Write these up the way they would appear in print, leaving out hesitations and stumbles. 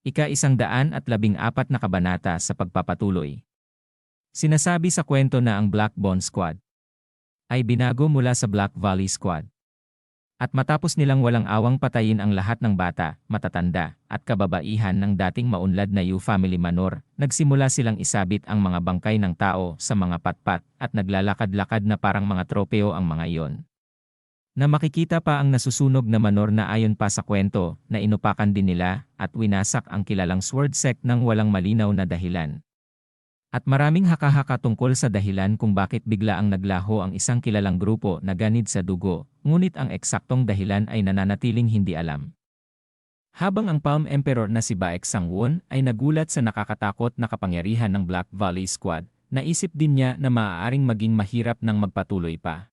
Ika-114 na kabanata sa pagpapatuloy. Sinasabi sa kwento na ang Black Bond Squad ay binago mula sa Black Valley Squad. At matapos nilang walang awang patayin ang lahat ng bata, matatanda, at kababaihan ng dating maunlad na Yu family manor, nagsimula silang isabit ang mga bangkay ng tao sa mga patpat at naglalakad-lakad na parang mga tropeo ang mga iyon. Na makikita pa ang nasusunog na manor na ayon pa sa kwento na inupakan din nila at winasak ang kilalang sword sect ng walang malinaw na dahilan. At maraming haka-haka tungkol sa dahilan kung bakit bigla ang naglaho ang isang kilalang grupo na ganid sa dugo, ngunit ang eksaktong dahilan ay nananatiling hindi alam. Habang ang Palm Emperor na si Baek Sangwon ay nagulat sa nakakatakot na kapangyarihan ng Black Valley Squad, naisip din niya na maaaring maging mahirap nang magpatuloy pa.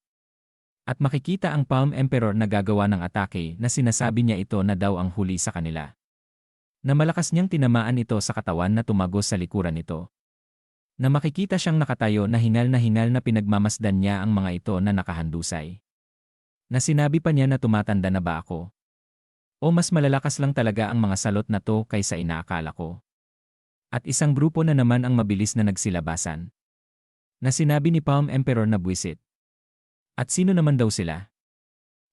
At makikita ang Palm Emperor na gagawa ng atake na sinasabi niya ito na daw ang huli sa kanila. Na malakas niyang tinamaan ito sa katawan na tumagos sa likuran nito. Na makikita siyang nakatayo na hingal na pinagmamasdan niya ang mga ito na nakahandusay. Na sinabi pa niya na tumatanda na ba ako? O mas malalakas lang talaga ang mga salot na to kaysa inaakala ko. At isang grupo na naman ang mabilis na nagsilabasan. Na sinabi ni Palm Emperor na buwisit. At sino naman daw sila?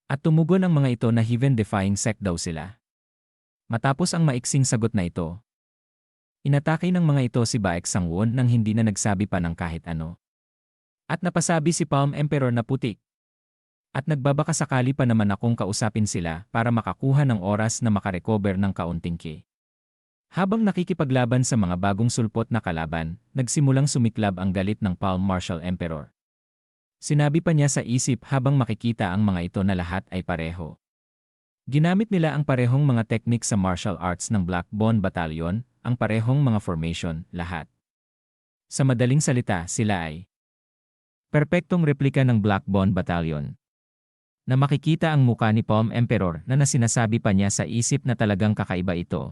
At tumugon ang mga ito na heaven-defying sect daw sila. Matapos ang maiksing sagot na ito, inatake ng mga ito si Baek Sangwon nang hindi na nagsabi pa ng kahit ano. At napasabi si Palm Emperor na putik. At nagbabakasakali pa naman akong kausapin sila para makakuha ng oras na makarecover ng kaunting ki. Habang nakikipaglaban sa mga bagong sulpot na kalaban, nagsimulang sumiklab ang galit ng Palm Martial Emperor. Sinabi pa niya sa isip habang makikita ang mga ito na lahat ay pareho. Ginamit nila ang parehong mga teknik sa martial arts ng Black Bond Battalion, ang parehong mga formation, lahat. Sa madaling salita, sila ay perpektong replika ng Black Bond Battalion. Na makikita ang muka ni Palm Emperor na nasinasabi pa niya sa isip na talagang kakaiba ito.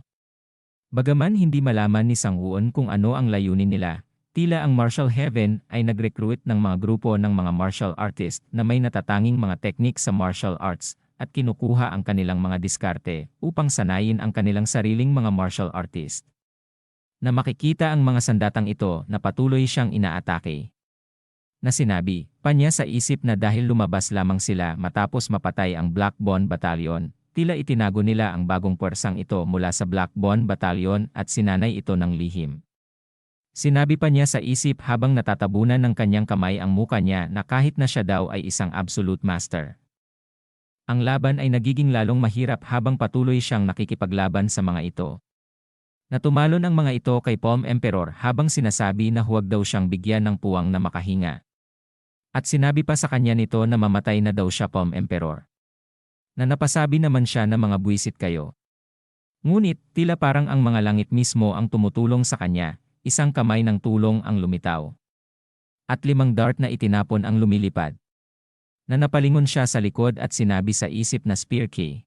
Bagaman hindi malaman ni Sangwon kung ano ang layunin nila, tila ang Martial Heaven ay nag-recruit ng mga grupo ng mga martial artist na may natatanging mga teknik sa martial arts at kinukuha ang kanilang mga diskarte upang sanayin ang kanilang sariling mga martial artist. Na makikita ang mga sandatang ito na patuloy siyang inaatake. Na sinabi pa niya sa isip na dahil lumabas lamang sila matapos mapatay ang Black Bond Battalion, tila itinago nila ang bagong puwersang ito mula sa Black Bond Battalion at sinanay ito ng lihim. Sinabi pa niya sa isip habang natatabunan ng kanyang kamay ang muka niya na kahit na siya daw ay isang absolute master. Ang laban ay nagiging lalong mahirap habang patuloy siyang nakikipaglaban sa mga ito. Natumalon ang mga ito kay Palm Emperor habang sinasabi na huwag daw siyang bigyan ng puwang na makahinga. At sinabi pa sa kanya nito na mamatay na daw siya Palm Emperor. Na napasabi naman siya na mga buwisit kayo. Ngunit tila parang ang mga langit mismo ang tumutulong sa kanya, isang kamay ng tulong ang lumitaw. At 5 dart na itinapon ang lumilipad. Na napalingon siya sa likod at sinabi sa isip na spear key.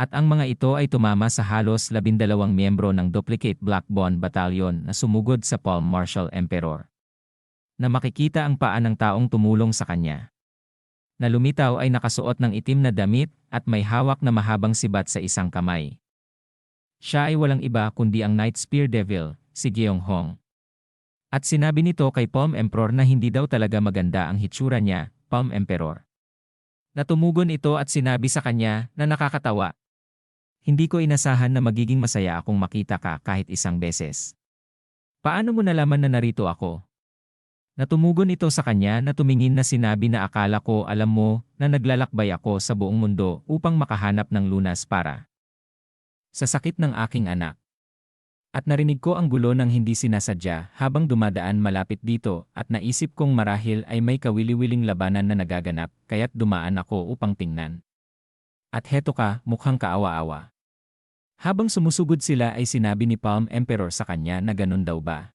At ang mga ito ay tumama sa halos 12 miyembro ng Duplicate Black Bond Battalion na sumugod sa Palm Martial Emperor. Na makikita ang paa ng taong tumulong sa kanya. Na lumitaw ay nakasuot ng itim na damit at may hawak na mahabang sibat sa isang kamay. Siya ay walang iba kundi ang Night Spear Devil, si Gyeong Hong. At sinabi nito kay Palm Emperor na hindi daw talaga maganda ang hitsura niya, Palm Emperor. Natumugon ito at sinabi sa kanya na nakakatawa. Hindi ko inasahan na magiging masaya akong makita ka kahit isang beses. Paano mo nalaman na narito ako? Natumugon ito sa kanya na tumingin na sinabi na akala ko alam mo na naglalakbay ako sa buong mundo upang makahanap ng lunas para sa sakit ng aking anak. At narinig ko ang gulo ng hindi sinasadya habang dumadaan malapit dito at naisip kong marahil ay may kawili-wiling labanan na nagaganap kaya't dumaan ako upang tingnan. At heto ka, mukhang kaawa-awa. Habang sumusugod sila ay sinabi ni Palm Emperor sa kanya na ganun daw ba?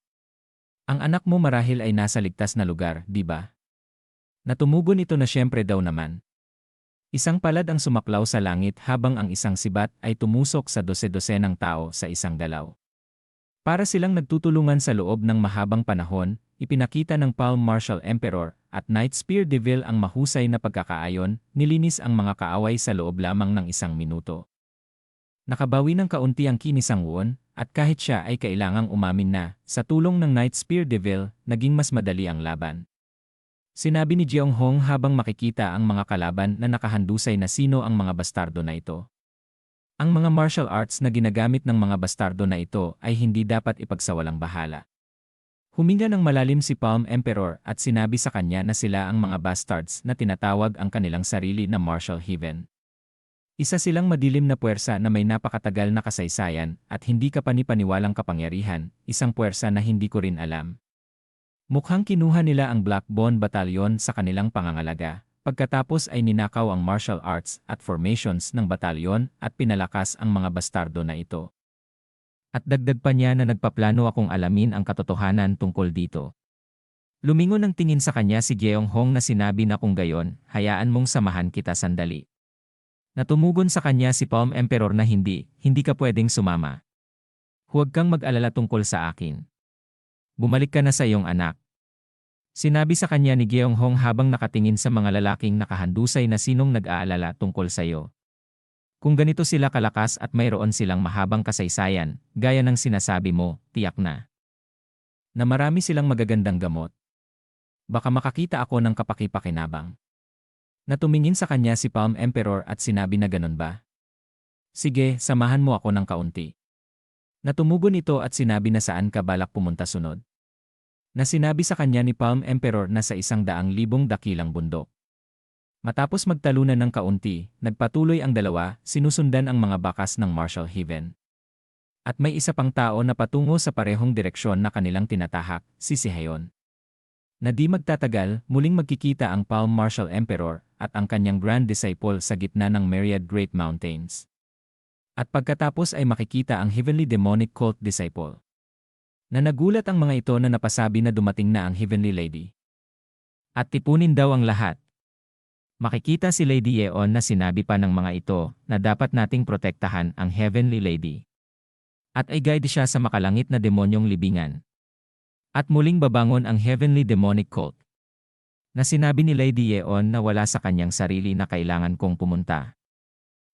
Ang anak mo marahil ay nasa ligtas na lugar, di ba? Natumugon ito na siyempre daw naman. Isang palad ang sumaklaw sa langit habang ang isang sibat ay tumusok sa 12 ng tao sa isang galaw. Para silang nagtutulungan sa loob ng mahabang panahon, ipinakita ng Palm Martial Emperor at Night Spear Devil ang mahusay na pagkakaayon, nilinis ang mga kaaway sa loob lamang ng 1 minuto. Nakabawi ng kaunti ang ki ni Sangwon, at kahit siya ay kailangang umamin na, sa tulong ng Night Spear Devil, naging mas madali ang laban. Sinabi ni Jeong Hong habang makikita ang mga kalaban na nakahandusay na sino ang mga bastardo na ito. Ang mga martial arts na ginagamit ng mga bastardo na ito ay hindi dapat ipagsawalang bahala. Huminga ng malalim si Palm Emperor at sinabi sa kanya na sila ang mga bastards na tinatawag ang kanilang sarili na Martial Heaven. Isa silang madilim na puwersa na may napakatagal na kasaysayan at hindi kapanipaniwalang kapangyarihan, isang puwersa na hindi ko rin alam. Mukhang kinuha nila ang Black Bone Battalion sa kanilang pangangalaga. Pagkatapos ay ninakaw ang martial arts at formations ng batalyon at pinalakas ang mga bastardo na ito. At dagdag pa niya na nagpaplano akong alamin ang katotohanan tungkol dito. Lumingon ng tingin sa kanya si Jeong Hong na sinabi na kung gayon, hayaan mong samahan kita sandali. Natumugon sa kanya si Palm Emperor na hindi ka pwedeng sumama. Huwag kang mag-alala tungkol sa akin. Bumalik ka na sa iyong anak. Sinabi sa kanya ni Jeong Hong habang nakatingin sa mga lalaking nakahandusay na sinong nag-aalala tungkol sa iyo. Kung ganito sila kalakas at mayroon silang mahabang kasaysayan, gaya ng sinasabi mo, tiyak na marami silang magagandang gamot. Baka makakita ako ng kapakipakinabang. Natumingin sa kanya si Palm Emperor at sinabi na ganun ba? Sige, samahan mo ako ng kaunti. Natumugon ito at sinabi na saan ka balak pumunta sunod. Na sinabi sa kanya ni Palm Emperor na sa 100,000 dakilang bundok. Matapos magtalunan ng kaunti, nagpatuloy ang dalawa, sinusundan ang mga bakas ng Martial Heaven. At may isa pang tao na patungo sa parehong direksyon na kanilang tinatahak, si Sihayon. Na di magtatagal, muling magkikita ang Palm Martial Emperor at ang kanyang Grand Disciple sa gitna ng myriad Great Mountains. At pagkatapos ay makikita ang Heavenly Demonic Cult Disciple. Na nagulat ang mga ito na napasabi na dumating na ang Heavenly Lady. At tipunin daw ang lahat. Makikita si Lady Yeon na sinabi pa ng mga ito na dapat nating protektahan ang Heavenly Lady. At ay guide siya sa makalangit na demonyong libingan. At muling babangon ang Heavenly Demonic Cult. Na sinabi ni Lady Yeon na wala sa kanyang sarili na kailangan kong pumunta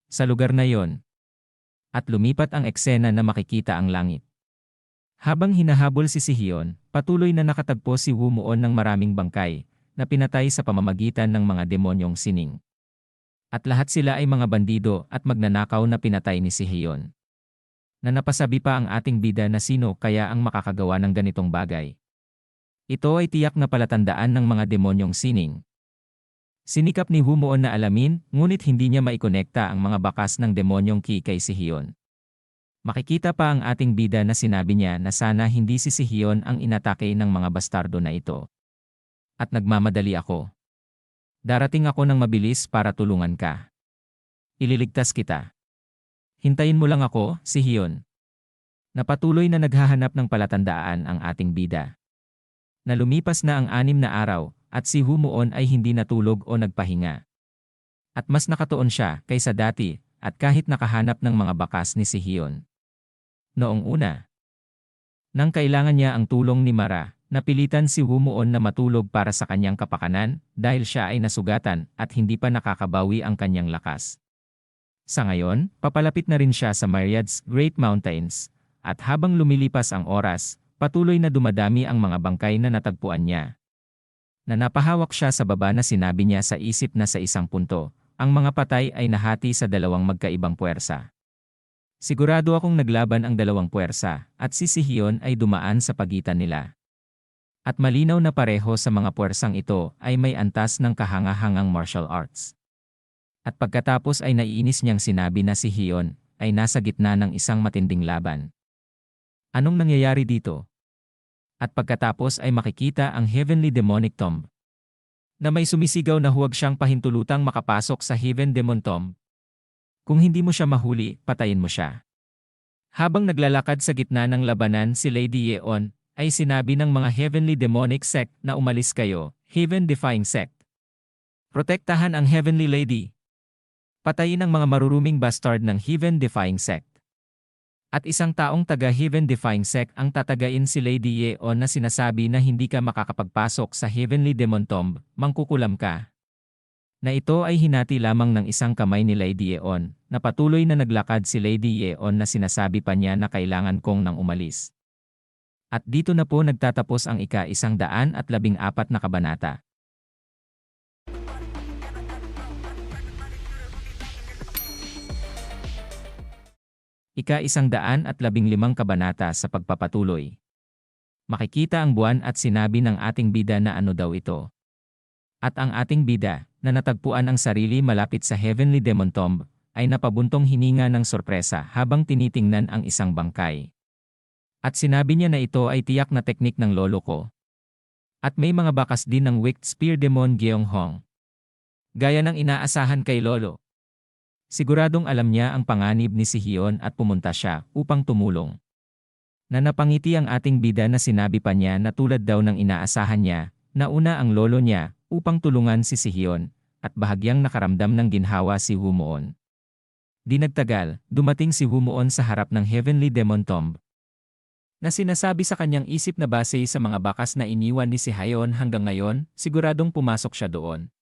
sa lugar na yon. At lumipat ang eksena na makikita ang langit. Habang hinahabol si Sihayon, patuloy na nakatagpo si Wumuon ng maraming bangkay na pinatay sa pamamagitan ng mga demonyong sining. At lahat sila ay mga bandido at magnanakaw na pinatay ni Sihayon. Na napasabi pa ang ating bida na sino kaya ang makakagawa ng ganitong bagay. Ito ay tiyak na palatandaan ng mga demonyong sining. Sinikap ni Wumuon na alamin, ngunit hindi niya maikonekta ang mga bakas ng demonyong ki kay Sihayon. Makikita pa ang ating bida na sinabi niya na sana hindi si Sihayon ang inatake ng mga bastardo na ito. At nagmamadali ako. Darating ako ng mabilis para tulungan ka. Ililigtas kita. Hintayin mo lang ako, Sihayon. Napatuloy na naghahanap ng palatandaan ang ating bida. Na lumipas na ang 6 na araw at si Wumuon ay hindi natulog o nagpahinga. At mas nakatuon siya kaysa dati at kahit nakahanap ng mga bakas ni Sihayon. Noong una, nang kailangan niya ang tulong ni Mara, napilitan si Wumuon na matulog para sa kanyang kapakanan dahil siya ay nasugatan at hindi pa nakakabawi ang kanyang lakas. Sa ngayon, papalapit na rin siya sa Myriad's Great Mountains at habang lumilipas ang oras, patuloy na dumadami ang mga bangkay na natagpuan niya. Na napahawak siya sa baba na sinabi niya sa isip na sa isang punto, ang mga patay ay nahati sa 2 magkaibang puwersa. Sigurado akong naglaban ang 2 puwersa at si Sihayon ay dumaan sa pagitan nila. At malinaw na pareho sa mga puwersang ito ay may antas ng kahangahangang martial arts. At pagkatapos ay naiinis niyang sinabi na si Sihayon ay nasa gitna ng isang matinding laban. Anong nangyayari dito? At pagkatapos ay makikita ang Heavenly Demonic Tomb. Na may sumisigaw na huwag siyang pahintulutang makapasok sa Heaven Demon Tomb. Kung hindi mo siya mahuli, patayin mo siya. Habang naglalakad sa gitna ng labanan si Lady Yeon, ay sinabi ng mga Heavenly Demonic Sect na umalis kayo, Heaven Defying Sect. Protektahan ang Heavenly Lady. Patayin ang mga maruruming bastard ng Heaven Defying Sect. At isang taong taga-Heaven Defying Sect ang tatagain si Lady Yeon na sinasabi na hindi ka makakapagpasok sa Heavenly Demon Tomb, mangkukulam ka. Na ito ay hinati lamang ng isang kamay ni Lady Yeon, na patuloy na naglakad si Lady Yeon na sinasabi pa niya na kailangan kong nang umalis. At dito na po nagtatapos ang ika-114 na kabanata. Ika-115 kabanata sa pagpapatuloy. Makikita ang buwan at sinabi ng ating bida na ano daw ito. At ang ating bida, na natagpuan ang sarili malapit sa Heavenly Demon Tomb, ay napabuntong hininga ng sorpresa habang tinitingnan ang isang bangkay. At sinabi niya na ito ay tiyak na teknik ng lolo ko. At may mga bakas din ng Wicked Spear Demon Gyeonghong. Gaya ng inaasahan kay lolo. Siguradong alam niya ang panganib ni Sihyeon at pumunta siya upang tumulong. Na napangiti ang ating bida na sinabi pa niya na tulad daw ng inaasahan niya, nauna ang lolo niya upang tulungan si Sihyeon at bahagyang nakaramdam ng ginhawa si Humuon. Di nagtagal, dumating si Humuon sa harap ng Heavenly Demon Tomb. Na sinasabi sa kanyang isip na base sa mga bakas na iniwan ni Sihyeon hanggang ngayon, siguradong pumasok siya doon.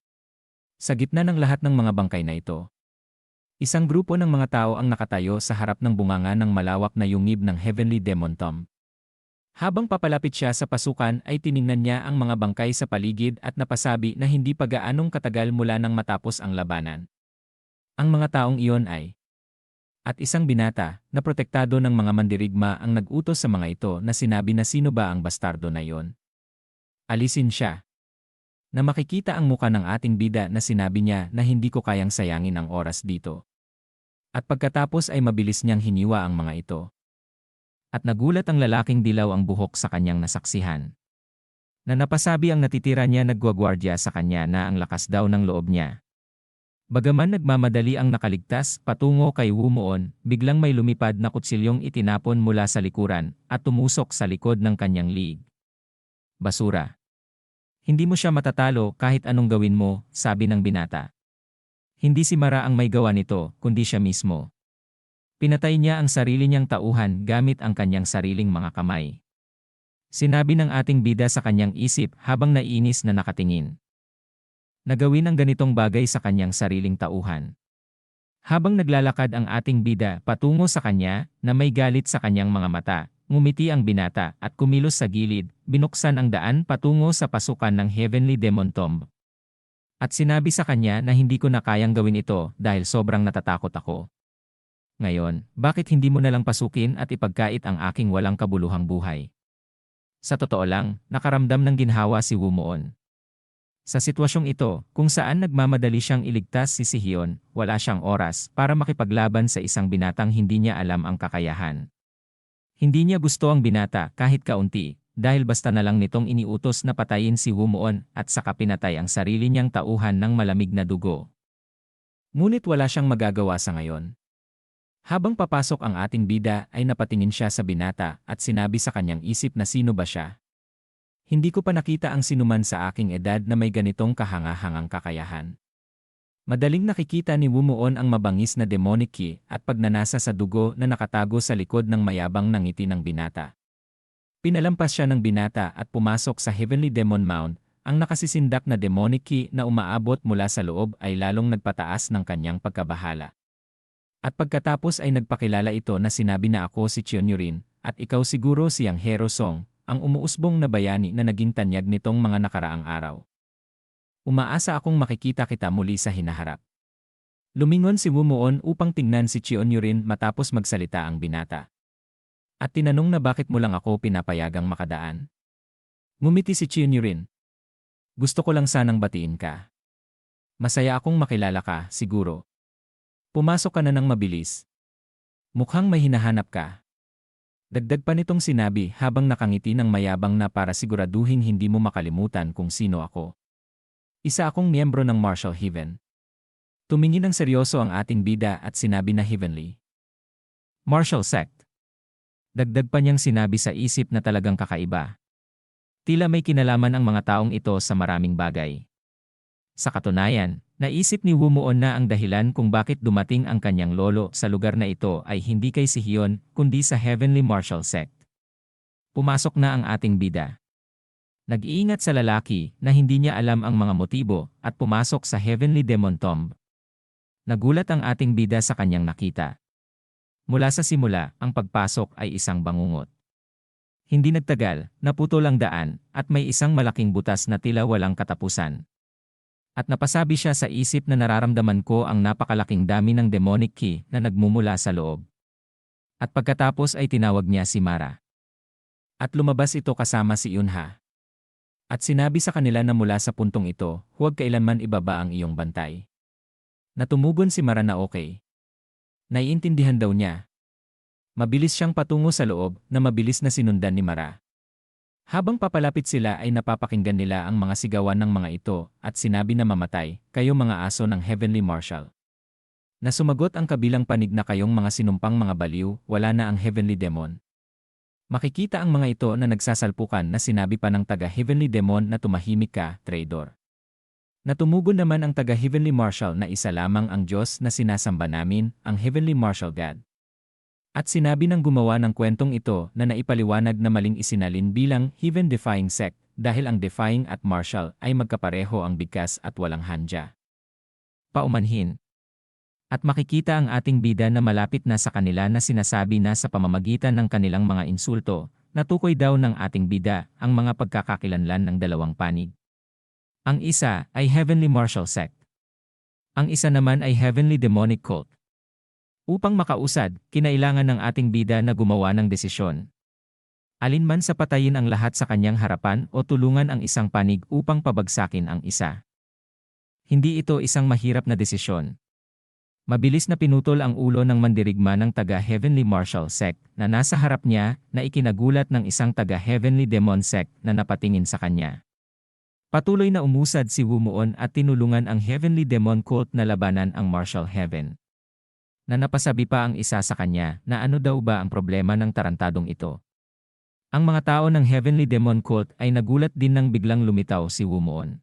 Sa gitna ng lahat ng mga bangkay na ito, isang grupo ng mga tao ang nakatayo sa harap ng bunganga ng malawak na yungib ng Heavenly Demon Tomb. Habang papalapit siya sa pasukan ay tiningnan niya ang mga bangkay sa paligid at napasabi na hindi pa gaanong katagal mula nang matapos ang labanan. Ang mga taong iyon ay at isang binata na protektado ng mga mandirigma ang nag-utos sa mga ito na sinabi na sino ba ang bastardo na iyon. Alisin siya. Na makikita ang muka ng ating bida na sinabi niya na hindi ko kayang sayangin ang oras dito. At pagkatapos ay mabilis niyang hiniwa ang mga ito. At nagulat ang lalaking dilaw ang buhok sa kanyang nasaksihan. Na napasabi ang natitira niya nagwagwardya sa kanya na ang lakas daw ng loob niya. Bagaman nagmamadali ang nakaligtas patungo kay Humuon, biglang may lumipad na kutsilyong itinapon mula sa likuran at tumusok sa likod ng kanyang liig. Basura. Hindi mo siya matatalo kahit anong gawin mo, sabi ng binata. Hindi si Mara ang may gawa nito, kundi siya mismo. Pinatay niya ang sarili niyang tauhan gamit ang kanyang sariling mga kamay. Sinabi ng ating bida sa kanyang isip habang naiinis na nakatingin. Nagawin ang ganitong bagay sa kanyang sariling tauhan. Habang naglalakad ang ating bida patungo sa kanya na may galit sa kanyang mga mata, ngumiti ang binata at kumilos sa gilid, binuksan ang daan patungo sa pasukan ng Heavenly Demon Tomb. At sinabi sa kanya na hindi ko na kayang gawin ito dahil sobrang natatakot ako. Ngayon, bakit hindi mo nalang pasukin at ipagkait ang aking walang kabuluhang buhay? Sa totoo lang, nakaramdam ng ginhawa si Humuon. Sa sitwasyong ito, kung saan nagmamadali siyang iligtas si Sihyeon, wala siyang oras para makipaglaban sa isang binatang hindi niya alam ang kakayahan. Hindi niya gusto ang binata kahit kaunti, dahil basta na lang nitong iniutos na patayin si Humuon at saka pinatay ang sarili niyang tauhan ng malamig na dugo. Ngunit wala siyang magagawa sa ngayon. Habang papasok ang ating bida ay napatingin siya sa binata at sinabi sa kanyang isip na sino ba siya. Hindi ko pa nakita ang sinuman sa aking edad na may ganitong kahanga-hangang kakayahan. Madaling nakikita ni Humuon ang mabangis na demonic ki at pagnanasa sa dugo na nakatago sa likod ng mayabang na ngiti ng binata. Pinalampas siya ng binata at pumasok sa Heavenly Demon Mound. Ang nakasisindak na demonic ki na umaabot mula sa loob ay lalong nagpataas ng kanyang pagkabahala. At pagkatapos ay nagpakilala ito na sinabi na ako si Cheonyurin at ikaw siguro siyang Hero Song, ang umuusbong na bayani na naging tanyag nitong mga nakaraang araw. Umaasa akong makikita kita muli sa hinaharap. Lumingon si Humuon upang tingnan si Cheonyurin matapos magsalita ang binata. At tinanong na bakit mo lang ako pinapayagang makadaan. Ngumiti si Cheonyurin. Gusto ko lang sanang batiin ka. Masaya akong makilala ka, siguro. Pumasok ka na ng mabilis. Mukhang may hinahanap ka. Dagdag pa nitong sinabi habang nakangiti ng mayabang na para siguraduhin hindi mo makalimutan kung sino ako. Isa akong miyembro ng Martial Heaven. Tumingin ng seryoso ang ating bida at sinabi na Heavenly Martial Sect. Dagdag pa niyang sinabi sa isip na talagang kakaiba. Tila may kinalaman ang mga taong ito sa maraming bagay. Sa katunayan, naisip ni Humuon na ang dahilan kung bakit dumating ang kanyang lolo sa lugar na ito ay hindi kay Sihyeon kundi sa Heavenly Martial Sect. Pumasok na ang ating bida. Nag-iingat sa lalaki na hindi niya alam ang mga motibo at pumasok sa Heavenly Demon Tomb. Nagulat ang ating bida sa kanyang nakita. Mula sa simula, ang pagpasok ay isang bangungot. Hindi nagtagal, naputol ang daan, at may isang malaking butas na tila walang katapusan. At napasabi siya sa isip na nararamdaman ko ang napakalaking dami ng demonic key na nagmumula sa loob. At pagkatapos ay tinawag niya si Mara. At lumabas ito kasama si Yunha. At sinabi sa kanila na mula sa puntong ito, huwag kailanman ibaba ang iyong bantay. Natumugon si Mara na okay. Naiintindihan daw niya. Mabilis siyang patungo sa loob na mabilis na sinundan ni Mara. Habang papalapit sila ay napapakinggan nila ang mga sigawan ng mga ito at sinabi na mamatay, kayo mga aso ng Heavenly Marshal. Na sumagot ang kabilang panig na kayong mga sinumpang mga baliw, wala na ang Heavenly Demon. Makikita ang mga ito na nagsasalpukan na sinabi pa ng taga-Heavenly Demon na tumahimik ka, traidor. Natumugon naman ang taga-Heavenly Marshal na isa lamang ang Diyos na sinasamba namin, ang Heavenly Marshal God. At sinabi ng gumawa ng kwentong ito na naipaliwanag na maling isinalin bilang heaven-defying sect dahil ang defying at martial ay magkapareho ang bigkas at walang hanja. Paumanhin. At makikita ang ating bida na malapit na sa kanila na sinasabi na sa pamamagitan ng kanilang mga insulto, natukoy daw ng ating bida ang mga pagkakakilanlan ng dalawang panig. Ang isa ay Heavenly Martial Sect. Ang isa naman ay Heavenly Demonic Cult. Upang makausad, kinailangan ng ating bida na gumawa ng desisyon. Alinman sa patayin ang lahat sa kanyang harapan o tulungan ang isang panig upang pabagsakin ang isa. Hindi ito isang mahirap na desisyon. Mabilis na pinutol ang ulo ng mandirigma ng taga-Heavenly Martial Sect na nasa harap niya na ikinagulat ng isang taga-Heavenly Demon Sect na napatingin sa kanya. Patuloy na umusad si Wumuon at tinulungan ang Heavenly Demon Cult na labanan ang Martial Heaven. Na napasabi pa ang isa sa kanya na ano daw ba ang problema ng tarantadong ito. Ang mga tao ng Heavenly Demon Cult ay nagulat din nang biglang lumitaw si Wumuon.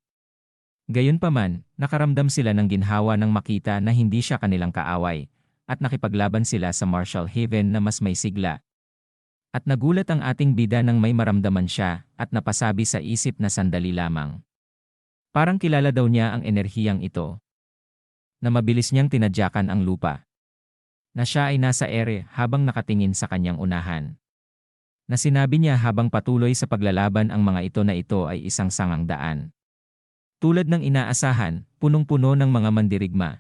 Gayunpaman, nakaramdam sila ng ginhawa nang makita na hindi siya kanilang kaaway, at nakipaglaban sila sa Martial Heaven na mas may sigla. At nagulat ang ating bida nang may maramdaman siya at napasabi sa isip na sandali lamang. Parang kilala daw niya ang enerhiyang ito. Na mabilis niyang tinadyakan ang lupa. Na siya ay nasa ere habang nakatingin sa kanyang unahan. Na sinabi niya habang patuloy sa paglalaban ang mga ito na ito ay isang sangang daan. Tulad ng inaasahan, punong-puno ng mga mandirigma.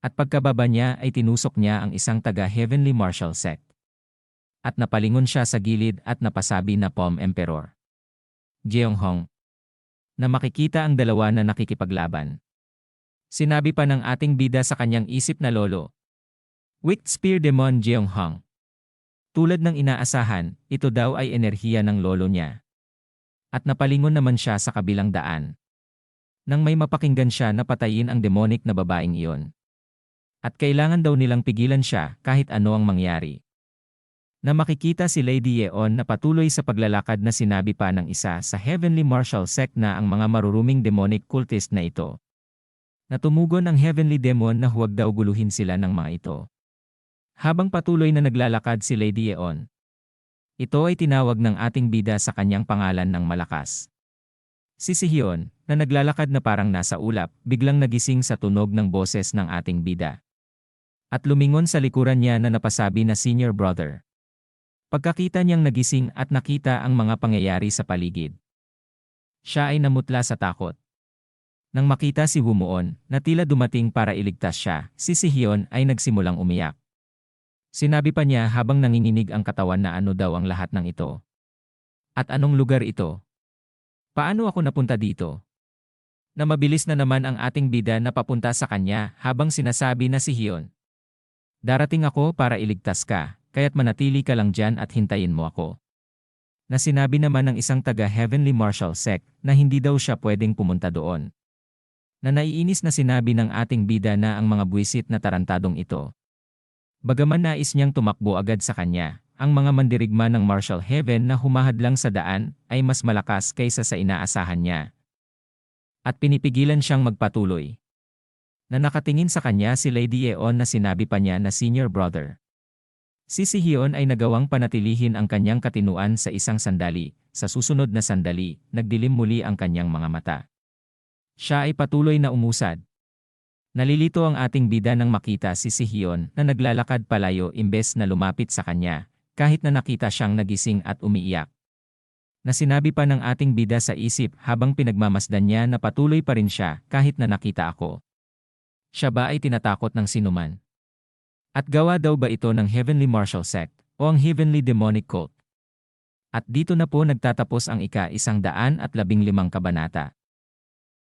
At pagkababa niya ay tinusok niya ang isang taga-Heavenly Martial Sect. At napalingon siya sa gilid at napasabi na Palm Emperor. Jeonghong. Na makikita ang dalawa na nakikipaglaban. Sinabi pa ng ating bida sa kanyang isip na lolo. Wicked Spear Demon Jeonghong. Tulad ng inaasahan, ito daw ay enerhiya ng lolo niya. At napalingon naman siya sa kabilang daan. Nang may mapakinggan siya na patayin ang demonic na babaeng iyon. At kailangan daw nilang pigilan siya kahit ano ang mangyari. Na makikita si Lady Yeon na patuloy sa paglalakad na sinabi pa ng isa sa Heavenly Martial Sect na ang mga maruruming demonic cultist na ito. Natumugon ang Heavenly Demon na huwag daw guluhin sila ng mga ito. Habang patuloy na naglalakad si Lady Yeon. Ito ay tinawag ng ating bida sa kanyang pangalan ng malakas. Si Sihyeon, na naglalakad na parang nasa ulap, biglang nagising sa tunog ng boses ng ating bida. At lumingon sa likuran niya na napasabi na senior brother. Pagkakita niyang nagising at nakita ang mga pangyayari sa paligid. Siya ay namutla sa takot. Nang makita si Wumuon, na tila dumating para iligtas siya, si Sihyeon ay nagsimulang umiyak. Sinabi pa niya habang nanginginig ang katawan na ano daw ang lahat ng ito. At anong lugar ito? Paano ako napunta dito? Na mabilis na naman ang ating bida na papunta sa kanya habang sinasabi na si Hyeon. Darating ako para iligtas ka, kaya't manatili ka lang dyan at hintayin mo ako. Na sinabi naman ng isang taga-Heavenly Martial Sect na hindi daw siya pwedeng pumunta doon. Na naiinis na sinabi ng ating bida na ang mga buwisit na tarantadong ito. Bagaman nais niyang tumakbo agad sa kanya, ang mga mandirigma ng Martial Heaven na humahadlang sa daan ay mas malakas kaysa sa inaasahan niya. At pinipigilan siyang magpatuloy. Na nakatingin sa kanya si Lady Yeon na sinabi pa niya na senior brother. Si Sihyeon ay nagawang panatilihin ang kanyang katinuan sa isang sandali, sa susunod na sandali, nagdilim muli ang kanyang mga mata. Siya ay patuloy na umusad. Nalilito ang ating bida nang makita si Sihion na naglalakad palayo imbes na lumapit sa kanya, kahit na nakita siyang nagising at umiiyak. Na sinabi pa ng ating bida sa isip habang pinagmamasdan niya na patuloy pa rin siya kahit na nakita ako. Siya ba ay tinatakot ng sinuman? At gawa daw ba ito ng Heavenly Martial Sect o ang Heavenly Demonic Cult? At dito na po nagtatapos ang ika-115 kabanata.